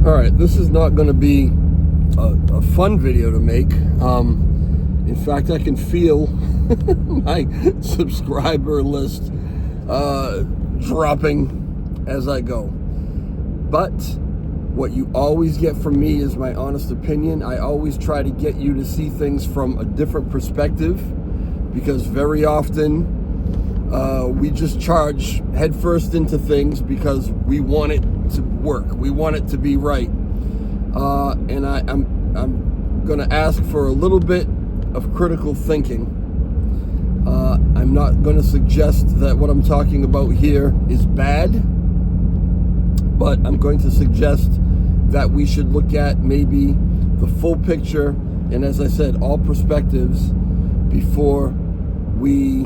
All right, this is not going to be a fun video to make. In fact, I can feel my subscriber list dropping as I go. But what you always get from me is my honest opinion. I always try to get you to see things from a different perspective, because very often we just charge headfirst into things because we want it to work. We want it to be right. And I'm going to ask for a little bit of critical thinking. I'm not going to suggest that what I'm talking about here is bad, but I'm going to suggest that we should look at maybe the full picture, and as I said, all perspectives before we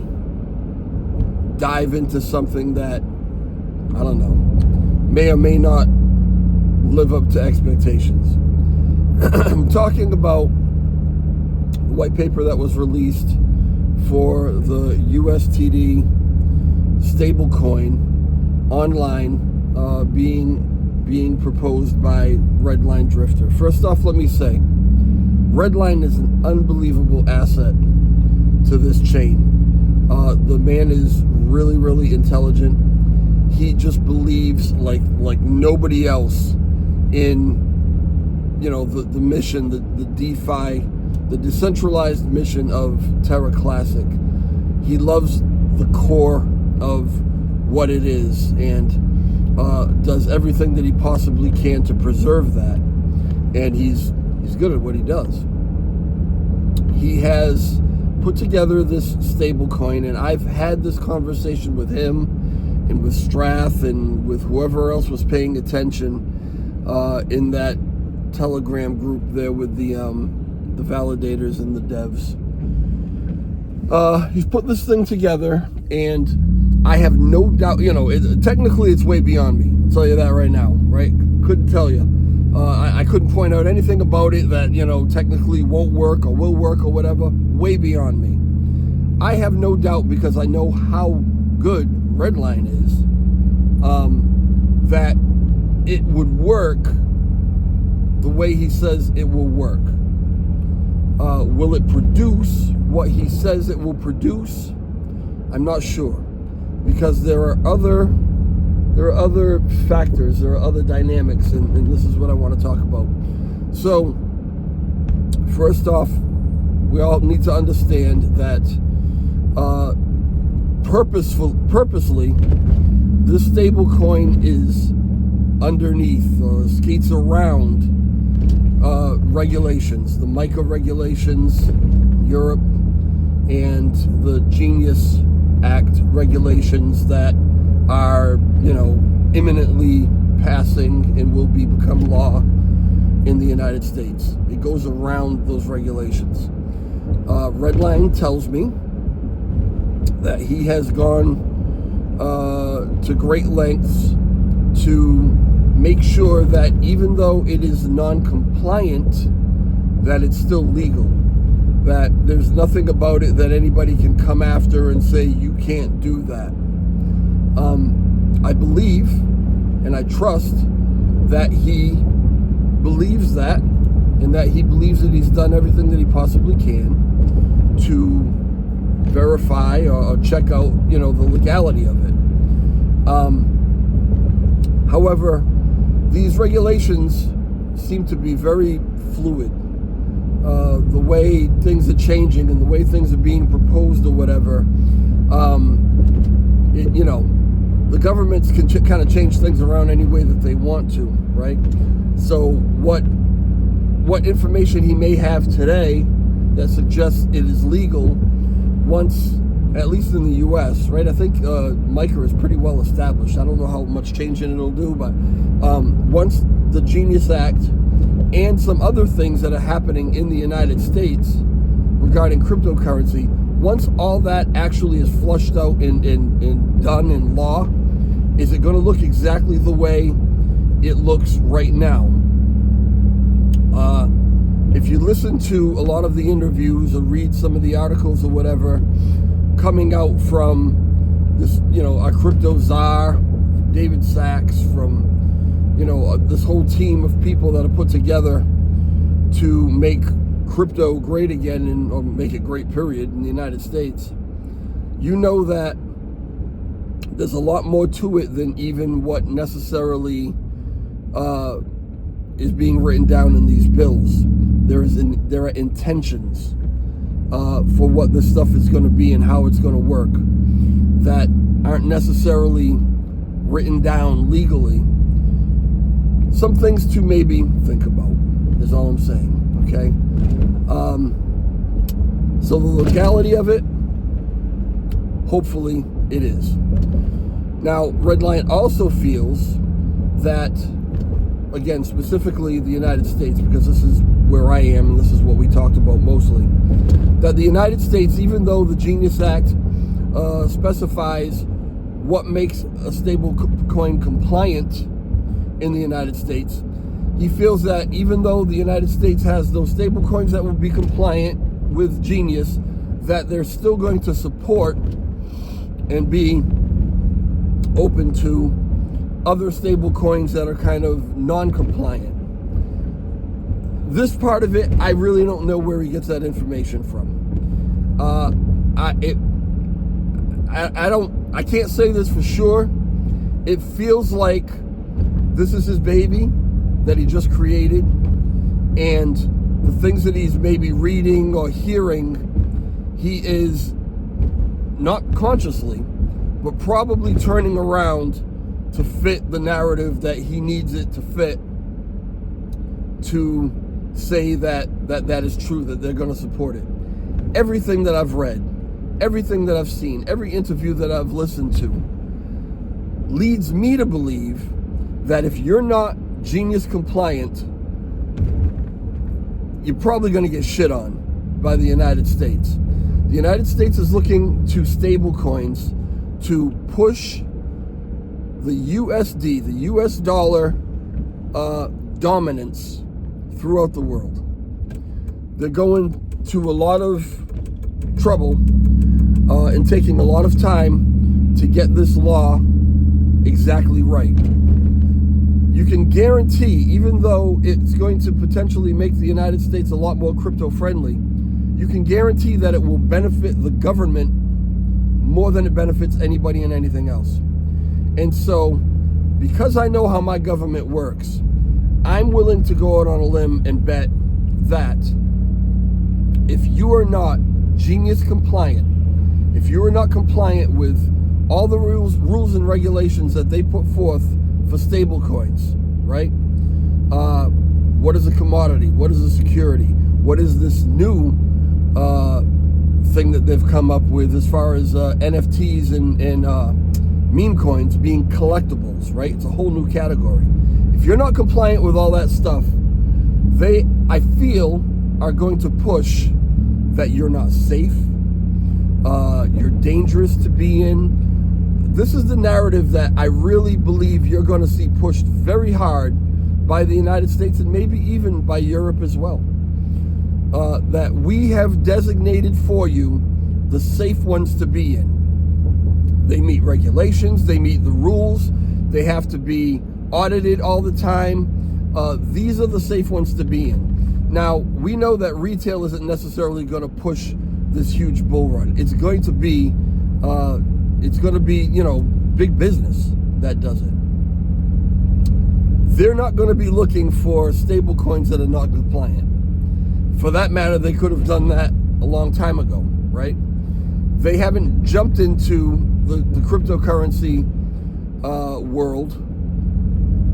dive into something that, I don't know, may or may not live up to expectations. I'm talking about the white paper that was released for the USTD stablecoin online being proposed by Redline Drifter. First off, let me say, Redline is an unbelievable asset to this chain. The man is really, really intelligent. He just believes like nobody else in, you know, the mission, the DeFi, the decentralized mission of TERRA Classic. He loves the core of what it is and does everything that he possibly can to preserve that. And he's good at what he does. He has put together this stable coin, and I've had this conversation with him and with Strath and with whoever else was paying attention in that Telegram group there with the validators and the devs. He's put this thing together, and I have no doubt, you know, technically it's way beyond me. I'll tell you that right now, right? Couldn't tell you. I couldn't point out anything about it that, you know, technically won't work or will work or whatever. Way beyond me. I have no doubt, because I know how good Redline is, that it would work the way he says it will work. Will it produce what he says it will produce? I'm not sure, because there are other factors, there are other dynamics, and this is what I want to talk about. So, first off, we all need to understand that purposely, this stable coin is underneath or skates around regulations, the MiCA regulations, Europe, and the Genius Act regulations that are, you know, imminently passing and will become law in the United States. It goes around those regulations. Redline tells me that he has gone to great lengths to make sure that even though it is non-compliant, that it's still legal, that there's nothing about it that anybody can come after and say you can't do that. I believe and I trust that he believes that, and that he believes that he's done everything that he possibly can to verify or check out, you know, the legality of it. However, these regulations seem to be very fluid. The way things are changing and the way things are being proposed or whatever, you know, the governments can kind of change things around any way that they want to, right? So what information he may have today that suggests it is legal, once, at least in the U.S., right? I think MiCA is pretty well established. I don't know how much changing it'll do, but once the Genius Act and some other things that are happening in the United States regarding cryptocurrency, once all that actually is flushed out and done in law, is it going to look exactly the way it looks right now? If you listen to a lot of the interviews or read some of the articles or whatever coming out from this, you know, our crypto czar, David Sachs, from this whole team of people that are put together to make crypto great again, or make it great, period, in the United States, you know that there's a lot more to it than even what necessarily is being written down in these bills. There are intentions for what this stuff is going to be and how it's going to work that aren't necessarily written down legally. Some things to maybe think about is all I'm saying, okay? So the legality of it, hopefully it is. Now, Redline also feels that, again, specifically the United States, because this is where I am and this is what we talked about mostly, that the United States, even though the Genius Act specifies what makes a stablecoin compliant in the United States, he feels that even though the United States has those stablecoins that will be compliant with Genius, that they're still going to support and be open to other stablecoins that are kind of non-compliant. This part of it, I really don't know where he gets that information from. I can't say this for sure. It feels like this is his baby that he just created, and the things that he's maybe reading or hearing, he is not consciously, but probably turning around to fit the narrative that he needs it to fit, to say that is true, that they're going to support it. Everything that I've read, everything that I've seen, every interview that I've listened to leads me to believe that if you're not Genius compliant, you're probably going to get shit on by the United States. The United States is looking to stablecoins to push the USD, the US dollar dominance throughout the world. They're going to a lot of trouble and taking a lot of time to get this law exactly right. You can guarantee, even though it's going to potentially make the United States a lot more crypto friendly, you can guarantee that it will benefit the government more than it benefits anybody and anything else. And so, because I know how my government works, I'm willing to go out on a limb and bet that if you are not Genius compliant, if you are not compliant with all the rules and regulations that they put forth for stable coins, right? What is a commodity? What is a security? What is this new thing that they've come up with as far as NFTs and meme coins being collectibles, right? It's a whole new category. If you're not compliant with all that stuff, they, I feel, are going to push that you're not safe, you're dangerous to be in. This is the narrative that I really believe you're going to see pushed very hard by the United States and maybe even by Europe as well. That we have designated for you the safe ones to be in. They meet regulations, they meet the rules, they have to be audited all the time. These are the safe ones to be in. Now, we know that retail isn't necessarily going to push this huge bull run. It's going to be, big business that does it. They're not going to be looking for stable coins that are not compliant. For that matter, they could have done that a long time ago, right? They haven't jumped into the cryptocurrency world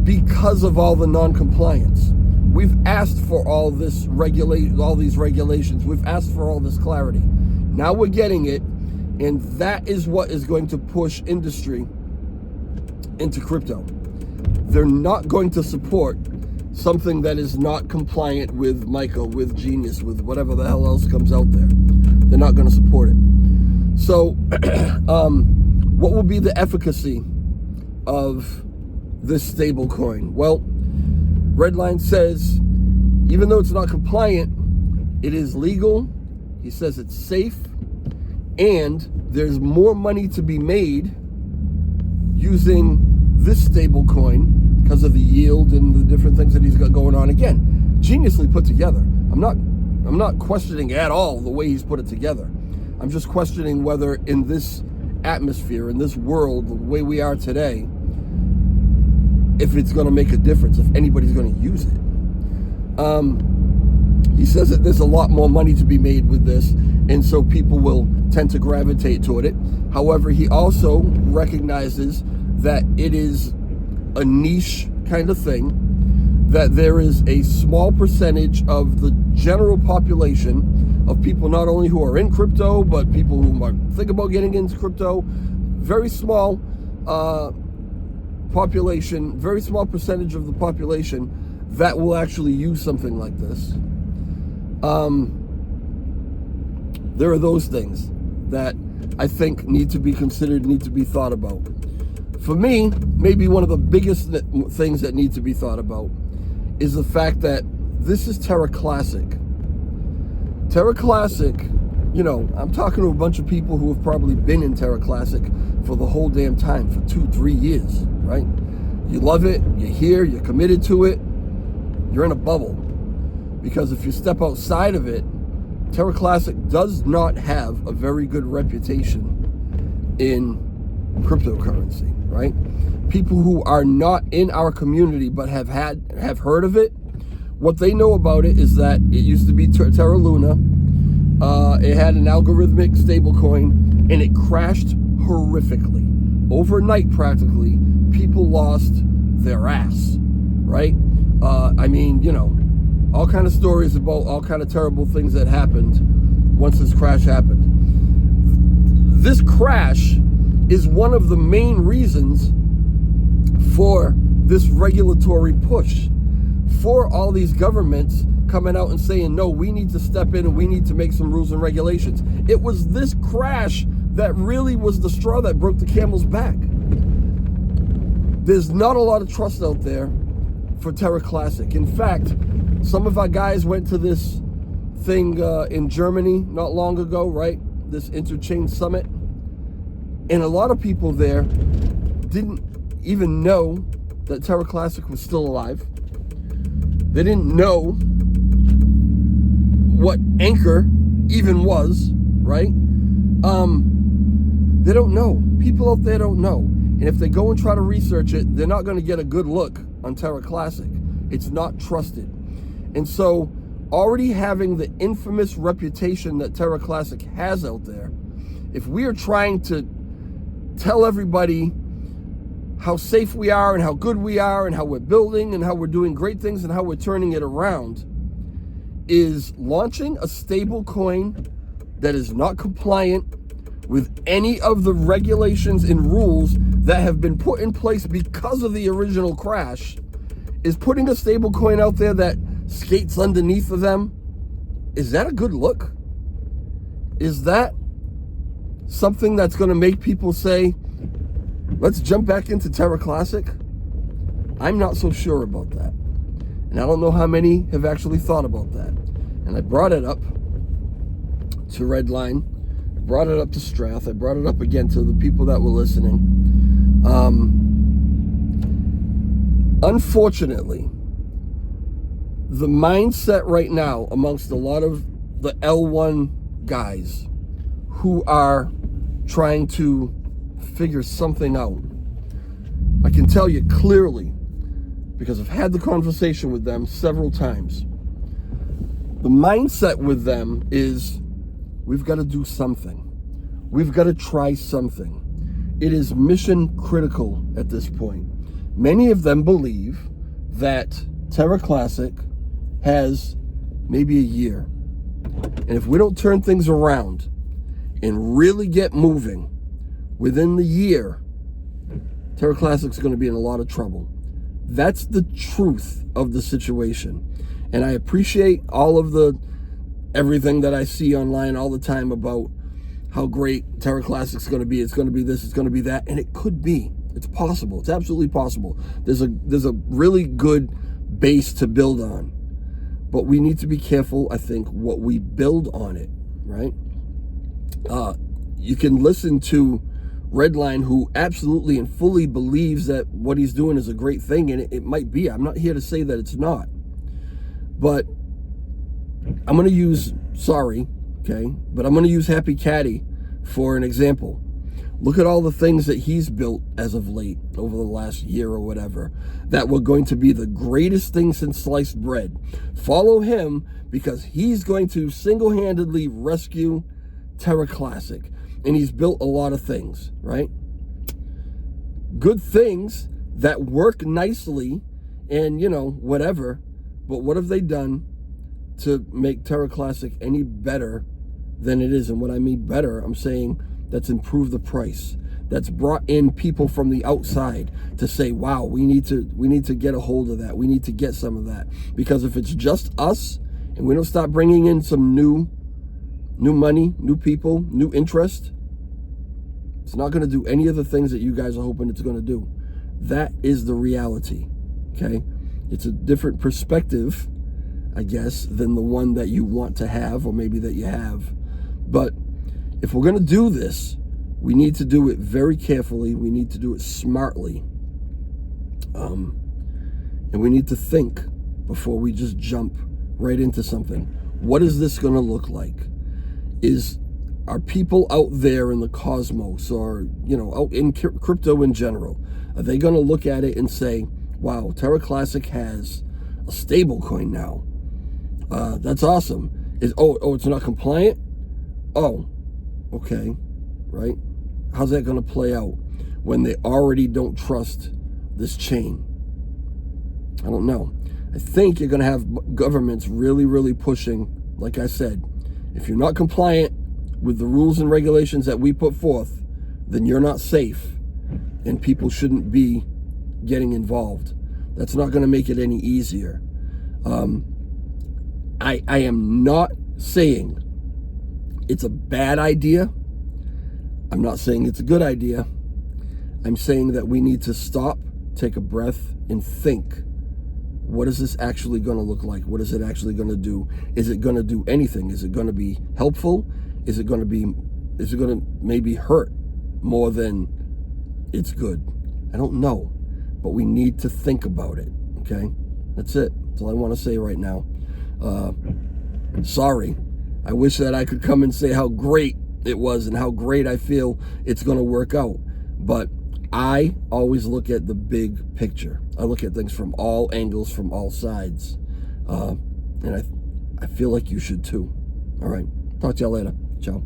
because of all the non-compliance. We've asked for all these regulations. We've asked for all this clarity. Now we're getting it, and that is what is going to push industry into crypto. They're not going to support something that is not compliant with MiCA, with Genius, with whatever the hell else comes out there. They're not going to support it. So, what will be the efficacy of this stable coin? Well, Redline says, even though it's not compliant, it is legal. He says it's safe, and there's more money to be made using this stable coin because of the yield and the different things that he's got going on. Again, geniusly put together. I'm not questioning at all the way he's put it together. I'm just questioning whether in this atmosphere, in this world, the way we are today, if it's going to make a difference, if anybody's going to use it. He says that there's a lot more money to be made with this, and so people will tend to gravitate toward it. However, he also recognizes that it is a niche kind of thing, that there is a small percentage of the general population of people not only who are in crypto, but people who might think about getting into crypto, very small population, very small percentage of the population that will actually use something like this. There are those things that I think need to be considered, need to be thought about. For me, maybe one of the biggest things that need to be thought about is the fact that this is TERRA Classic. TERRA Classic, you know, I'm talking to a bunch of people who have probably been in TERRA Classic for the whole damn time, for 2-3 years, right? You love it, you're here, you're committed to it, you're in a bubble. Because if you step outside of it, TERRA Classic does not have a very good reputation in cryptocurrency, right? People who are not in our community but have heard of it, what they know about it is that it used to be Terra Luna. It had an algorithmic stablecoin, and it crashed horrifically. Overnight, practically, people lost their ass, right? I mean, you know, all kind of stories about all kind of terrible things that happened once this crash happened. This crash is one of the main reasons for this regulatory push, for all these governments coming out and saying, no, we need to step in and we need to make some rules and regulations. It was this crash that really was the straw that broke the camel's back. There's not a lot of trust out there for TERRA Classic. In fact, some of our guys went to this thing in Germany not long ago, right? This Interchain Summit. And a lot of people there didn't even know that TERRA Classic was still alive. They didn't know what Anchor even was, right? They don't know. People out there don't know. And if they go and try to research it, they're not going to get a good look on TERRA Classic. It's not trusted. And so already having the infamous reputation that TERRA Classic has out there, if we are trying to tell everybody how safe we are and how good we are and how we're building and how we're doing great things and how we're turning it around, is launching a stable coin that is not compliant with any of the regulations and rules that have been put in place because of the original crash, is putting a stable coin out there that skates underneath of them. Is that a good look? Is that something that's going to make people say, let's jump back into TERRA Classic? I'm not so sure about that. And I don't know how many have actually thought about that. And I brought it up to Redline. I brought it up to Strath. I brought it up again to the people that were listening. Unfortunately, the mindset right now amongst a lot of the L1 guys who are trying to figure something out, I can tell you clearly, because I've had the conversation with them several times, the mindset with them is, we've got to do something. We've got to try something. It is mission critical at this point. Many of them believe that TERRA Classic has maybe a year. And if we don't turn things around and really get moving within the year, TERRA Classic's going to be in a lot of trouble. That's the truth of the situation. And I appreciate all of everything that I see online all the time about how great TERRA Classic's going to be. It's going to be this, it's going to be that. And it could be. It's possible. It's absolutely possible. There's a really good base to build on. But we need to be careful, I think, what we build on it, right? You can listen to Redline who absolutely and fully believes that what he's doing is a great thing, and it might be. I'm not here to say that it's not. But I'm going to use, sorry, okay, but I'm going to use Happy Caddy for an example. Look at all the things that he's built as of late, over the last year or whatever, that were going to be the greatest thing since sliced bread. Follow him, because he's going to single-handedly rescue TERRA Classic. And he's built a lot of things, right? Good things that work nicely and, you know, whatever. But what have they done to make TERRA Classic any better than it is? And what I mean better, I'm saying that's improved the price. That's brought in people from the outside to say, wow, we need to get a hold of that. We need to get some of that. Because if it's just us and we don't start bringing in some new money, new people, new interest, it's not going to do any of the things that you guys are hoping it's going to do. That is the reality, okay? It's a different perspective, I guess, than the one that you want to have, or maybe that you have. But if we're going to do this, we need to do it very carefully. We need to do it smartly. And we need to think before we just jump right into something. What is this going to look like? Are people out there in the cosmos, or, you know, out in crypto in general, are they going to look at it and say, wow, TERRA Classic has a stablecoin now? That's awesome. It's not compliant? Oh, okay, right? How's that going to play out when they already don't trust this chain? I don't know. I think you're going to have governments really, really pushing, like I said, if you're not compliant with the rules and regulations that we put forth, then you're not safe, and people shouldn't be getting involved. That's not going to make it any easier. I am not saying it's a bad idea. I'm not saying it's a good idea. I'm saying that we need to stop, take a breath, and think. What is this actually going to look like? What is it actually going to do? Is it going to do anything? Is it going to be helpful? Is it going to maybe hurt more than it's good? I don't know, but we need to think about it, okay? That's it. That's all I want to say right now. Sorry. I wish that I could come and say how great it was and how great I feel it's going to work out. But I always look at the big picture. I look at things from all angles, from all sides. And I feel like you should too. All right. Talk to y'all later. Ciao.